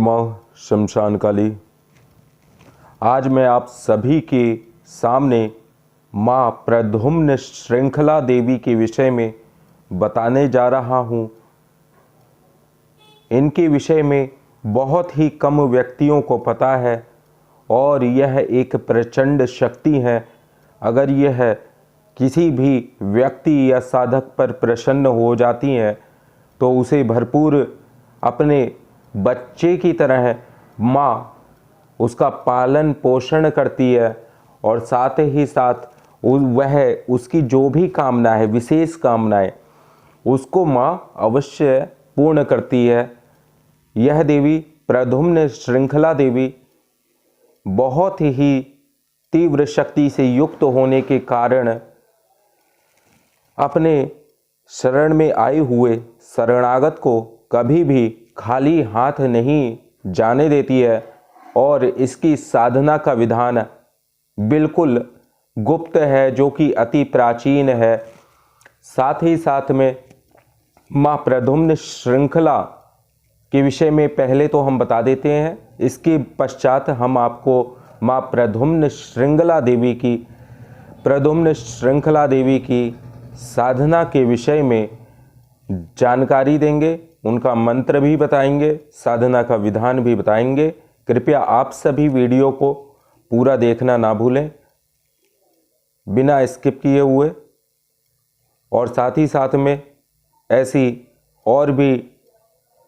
नमः शमशान काली। आज मैं आप सभी के सामने माँ प्रद्युम्न श्रृंखला देवी के विषय में बताने जा रहा हूँ। इनके विषय में बहुत ही कम व्यक्तियों को पता है और यह एक प्रचंड शक्ति है। अगर यह किसी भी व्यक्ति या साधक पर प्रसन्न हो जाती हैं तो उसे भरपूर अपने बच्चे की तरह माँ उसका पालन पोषण करती है और साथ ही साथ वह उसकी जो भी कामना है, विशेष कामनाएं, उसको माँ अवश्य पूर्ण करती है। यह देवी प्रद्युम्न श्रृंखला देवी बहुत ही तीव्र शक्ति से युक्त होने के कारण अपने शरण में आए हुए शरणागत को कभी भी खाली हाथ नहीं जाने देती है और इसकी साधना का विधान बिल्कुल गुप्त है, जो कि अति प्राचीन है। साथ ही साथ में माँ प्रद्युम्न श्रृंखला के विषय में पहले तो हम बता देते हैं, इसके पश्चात हम आपको माँ प्रद्युम्न श्रृंखला देवी की साधना के विषय में जानकारी देंगे, उनका मंत्र भी बताएंगे, साधना का विधान भी बताएंगे। कृपया आप सभी वीडियो को पूरा देखना ना भूलें, बिना स्किप किए हुए। और साथ ही साथ में ऐसी और भी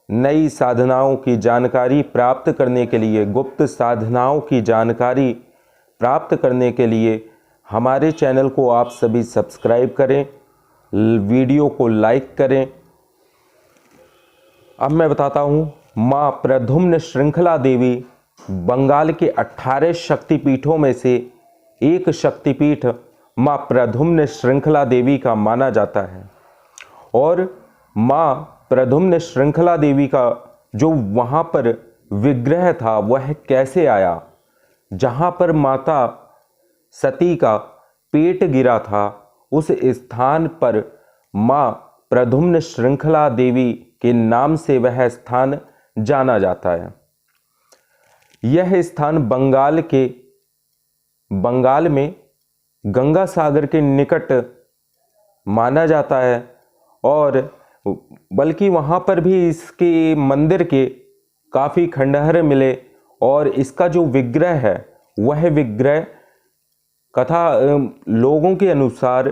नई साधनाओं की जानकारी प्राप्त करने के लिए, गुप्त साधनाओं की जानकारी प्राप्त करने के लिए हमारे चैनल को आप सभी सब्सक्राइब करें, वीडियो को लाइक करें। अब मैं बताता हूँ, माँ प्रद्युम्न श्रृंखला देवी बंगाल के 18 शक्तिपीठों में से एक शक्तिपीठ माँ प्रद्युम्न श्रृंखला देवी का माना जाता है। और माँ प्रद्युम्न श्रृंखला देवी का जो वहाँ पर विग्रह था वह कैसे आया, जहाँ पर माता सती का पेट गिरा था उस स्थान पर माँ प्रद्युम्न श्रृंखला देवी के नाम से वह स्थान जाना जाता है। यह स्थान बंगाल में गंगा सागर के निकट माना जाता है और बल्कि वहाँ पर भी इसके मंदिर के काफ़ी खंडहर मिले और इसका जो विग्रह है वह विग्रह कथा लोगों के अनुसार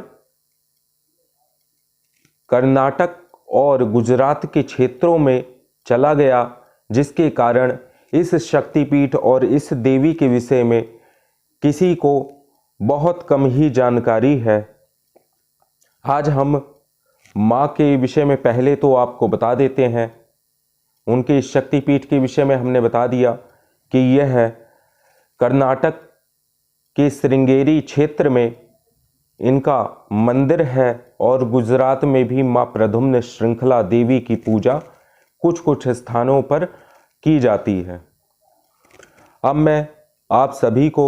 कर्नाटक और गुजरात के क्षेत्रों में चला गया, जिसके कारण इस शक्तिपीठ और इस देवी के विषय में किसी को बहुत कम ही जानकारी है। आज हम माँ के विषय में पहले तो आपको बता देते हैं। उनके शक्तिपीठ के विषय में हमने बता दिया कि यह कर्नाटक के श्रृंगेरी क्षेत्र में इनका मंदिर है और गुजरात में भी माँ प्रद्युम्न श्रृंखला देवी की पूजा कुछ कुछ स्थानों पर की जाती है। अब मैं आप सभी को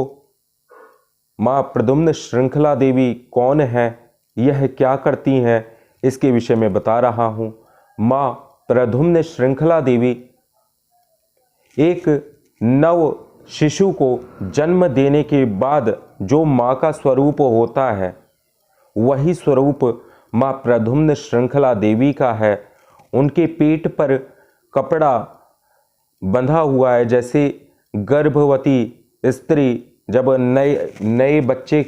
माँ प्रद्युम्न श्रृंखला देवी कौन है, यह क्या करती हैं, इसके विषय में बता रहा हूँ। माँ प्रद्युम्न श्रृंखला देवी एक नव शिशु को जन्म देने के बाद जो माँ का स्वरूप होता है वही स्वरूप माँ प्रद्युम्न श्रृंखला देवी का है। उनके पेट पर कपड़ा बंधा हुआ है। जैसे गर्भवती स्त्री जब नए बच्चे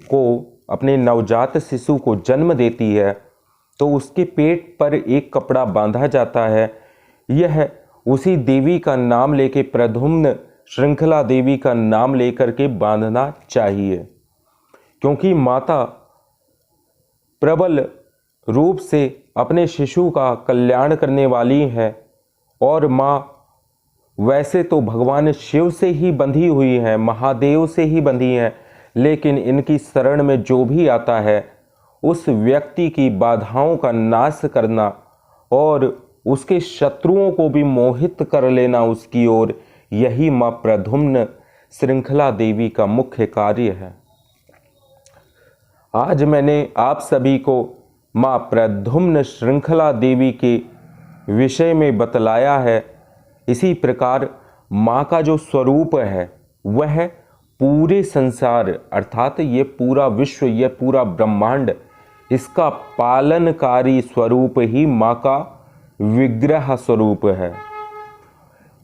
को अपने नवजात शिशु को जन्म देती है तो उसके पेट पर एक कपड़ा बांधा जाता है। यह उसी देवी का नाम लेके, प्रद्युम्न श्रृंखला देवी का नाम लेकर के बांधना चाहिए, क्योंकि माता प्रबल रूप से अपने शिशु का कल्याण करने वाली है। और माँ वैसे तो भगवान शिव से ही बंधी हुई है, महादेव से ही बंधी है, लेकिन इनकी शरण में जो भी आता है उस व्यक्ति की बाधाओं का नाश करना और उसके शत्रुओं को भी मोहित कर लेना उसकी ओर, यही माँ प्रद्युम्न श्रृंखला देवी का मुख्य कार्य है। आज मैंने आप सभी को माँ प्रद्युम्न श्रृंखला देवी के विषय में बतलाया है। इसी प्रकार माँ का जो स्वरूप है वह पूरे संसार अर्थात ये पूरा विश्व, ये पूरा ब्रह्मांड, इसका पालनकारी स्वरूप ही माँ का विग्रह स्वरूप है।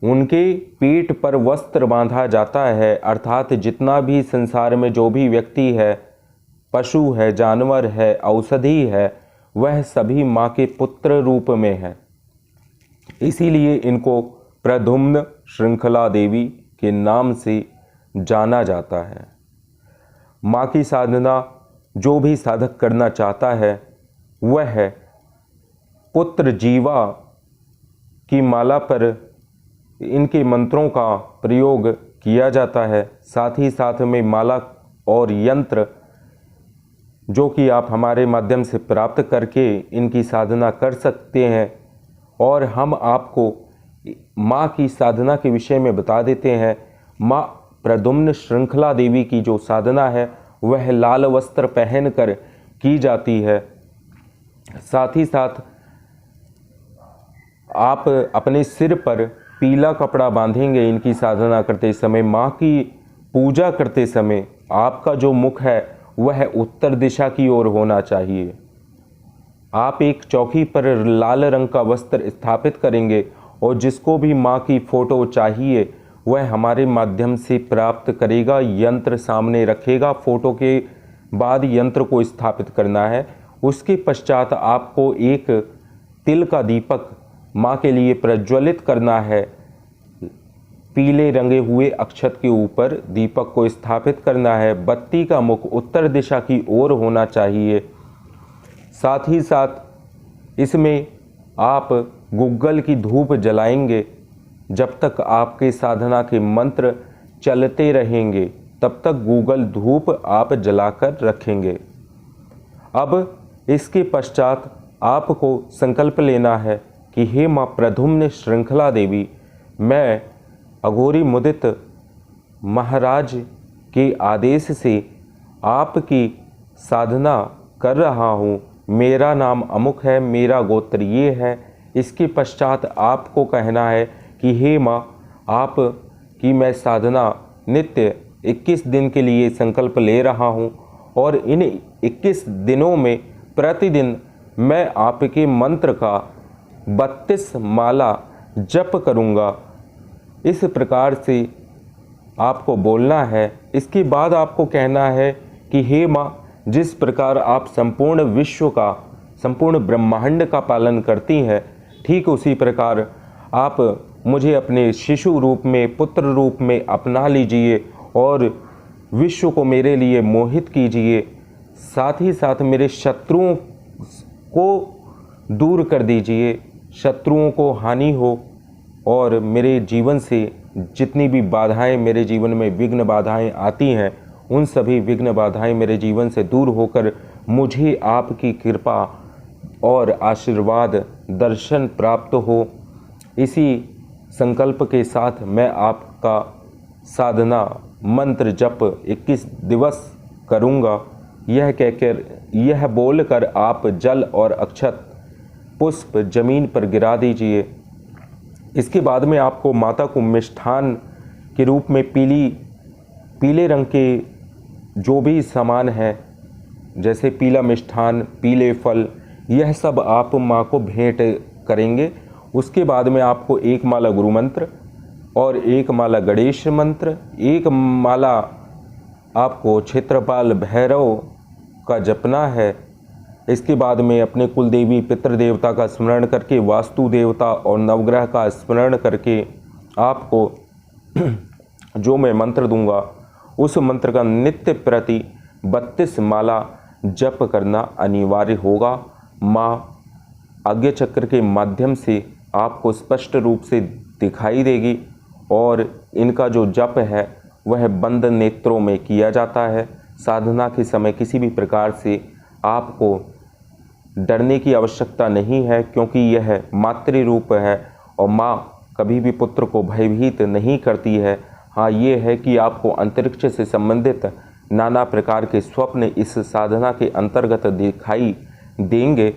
उनके पेट पर वस्त्र बांधा जाता है, अर्थात जितना भी संसार में जो भी व्यक्ति है, पशु है, जानवर है, औषधि है, वह सभी माँ के पुत्र रूप में है। इसीलिए इनको प्रद्युम्न श्रृंखला देवी के नाम से जाना जाता है। माँ की साधना जो भी साधक करना चाहता है वह पुत्र जीवा की माला पर इनके मंत्रों का प्रयोग किया जाता है। साथ ही साथ में माला और यंत्र जो कि आप हमारे माध्यम से प्राप्त करके इनकी साधना कर सकते हैं। और हम आपको माँ की साधना के विषय में बता देते हैं। माँ प्रद्युम्न श्रृंखला देवी की जो साधना है वह लाल वस्त्र पहनकर की जाती है। साथ ही साथ आप अपने सिर पर पीला कपड़ा बांधेंगे इनकी साधना करते समय। माँ की पूजा करते समय आपका जो मुख है वह उत्तर दिशा की ओर होना चाहिए। आप एक चौकी पर लाल रंग का वस्त्र स्थापित करेंगे और जिसको भी माँ की फ़ोटो चाहिए वह हमारे माध्यम से प्राप्त करेगा। यंत्र सामने रखेगा, फ़ोटो के बाद यंत्र को स्थापित करना है। उसके पश्चात आपको एक तिल का दीपक माँ के लिए प्रज्वलित करना है। पीले रंगे हुए अक्षत के ऊपर दीपक को स्थापित करना है। बत्ती का मुख उत्तर दिशा की ओर होना चाहिए। साथ ही साथ इसमें आप गूगल की धूप जलाएंगे। जब तक आपके साधना के मंत्र चलते रहेंगे तब तक गूगल धूप आप जलाकर रखेंगे। अब इसके पश्चात आपको संकल्प लेना है कि हे माँ प्रद्युम्न श्रृंखला देवी, मैं अघोरी मुदित महाराज के आदेश से आपकी साधना कर रहा हूँ। मेरा नाम अमुक है, मेरा गोत्र ये है। इसके पश्चात आपको कहना है कि हे माँ, आप की मैं साधना नित्य 21 दिन के लिए संकल्प ले रहा हूँ और इन 21 दिनों में प्रतिदिन मैं आपके मंत्र का 32 माला जप करूँगा। इस प्रकार से आपको बोलना है। इसके बाद आपको कहना है कि हे माँ, जिस प्रकार आप संपूर्ण विश्व का, संपूर्ण ब्रह्मांड का पालन करती हैं, ठीक उसी प्रकार आप मुझे अपने शिशु रूप में, पुत्र रूप में अपना लीजिए और विश्व को मेरे लिए मोहित कीजिए। साथ ही साथ मेरे शत्रुओं को दूर कर दीजिए, शत्रुओं को हानि हो और मेरे जीवन से जितनी भी बाधाएं, मेरे जीवन में विघ्न बाधाएं आती हैं, उन सभी विघ्न बाधाएं मेरे जीवन से दूर होकर मुझे आपकी कृपा और आशीर्वाद दर्शन प्राप्त हो। इसी संकल्प के साथ मैं आपका साधना मंत्र जप 21 दिवस करूँगा। यह कहकर, यह बोलकर आप जल और अक्षत पुष्प जमीन पर गिरा दीजिए। इसके बाद में आपको माता को मिष्ठान के रूप में पीले रंग के जो भी सामान है, जैसे पीला मिष्ठान, पीले फल, यह सब आप माँ को भेंट करेंगे। उसके बाद में आपको एक माला गुरु मंत्र और एक माला गणेश मंत्र, एक माला आपको क्षेत्रपाल भैरव का जपना है। इसके बाद में अपने कुल देवी पितृ देवता का स्मरण करके, वास्तु देवता और नवग्रह का स्मरण करके आपको जो मैं मंत्र दूंगा उस मंत्र का नित्य प्रति 32 माला जप करना अनिवार्य होगा। माँ आज्ञा चक्र के माध्यम से आपको स्पष्ट रूप से दिखाई देगी और इनका जो जप है वह बंद नेत्रों में किया जाता है। साधना के समय किसी भी प्रकार से आपको डरने की आवश्यकता नहीं है, क्योंकि यह मातृ रूप है और माँ कभी भी पुत्र को भयभीत नहीं करती है। हाँ, ये है कि आपको अंतरिक्ष से संबंधित नाना प्रकार के स्वप्न इस साधना के अंतर्गत दिखाई देंगे।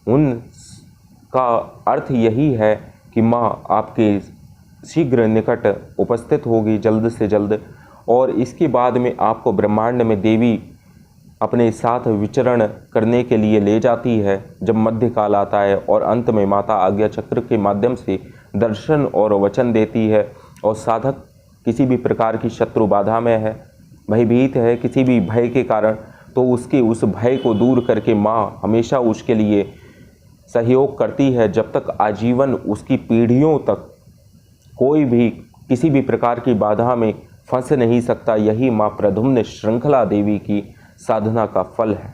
उनका अर्थ यही है कि माँ आपके शीघ्र निकट उपस्थित होगी जल्द से जल्द। और इसके बाद में आपको ब्रह्मांड में देवी अपने साथ विचरण करने के लिए ले जाती है जब मध्यकाल आता है, और अंत में माता आज्ञा चक्र के माध्यम से दर्शन और वचन देती है। और साधक किसी भी प्रकार की शत्रु बाधा में है, भयभीत है किसी भी भय के कारण, तो उसके उस भय को दूर करके माँ हमेशा उसके लिए सहयोग करती है, जब तक आजीवन उसकी पीढ़ियों तक कोई भी किसी भी प्रकार की बाधा में फंस नहीं सकता। यही माँ प्रद्युम्न श्रृंखला देवी की साधना का फल है।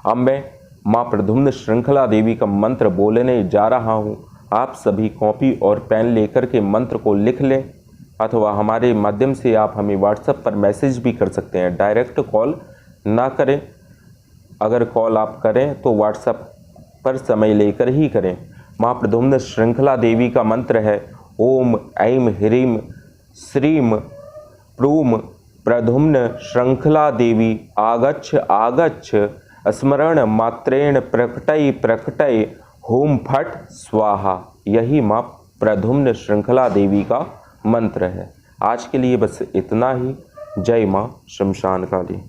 अब मैं माँ प्रद्युम्न श्रृंखला देवी का मंत्र बोलने जा रहा हूँ। आप सभी कॉपी और पेन लेकर के मंत्र को लिख लें, अथवा हमारे माध्यम से आप हमें व्हाट्सएप पर मैसेज भी कर सकते हैं। डायरेक्ट कॉल ना करें, अगर कॉल आप करें तो व्हाट्सएप पर समय लेकर ही करें। माँ प्रद्युम्न श्रृंखला देवी का मंत्र है ओम ऐं ह्रीं श्रीं प्रूं प्रद्युम्न श्रृंखला देवी आगच्छ आगच्छ स्मरण मात्रेण प्रकटय प्रकटय होम फट स्वाहा। यही माँ प्रद्युम्न श्रृंखला देवी का मंत्र है। आज के लिए बस इतना ही। जय माँ श्मशान काली।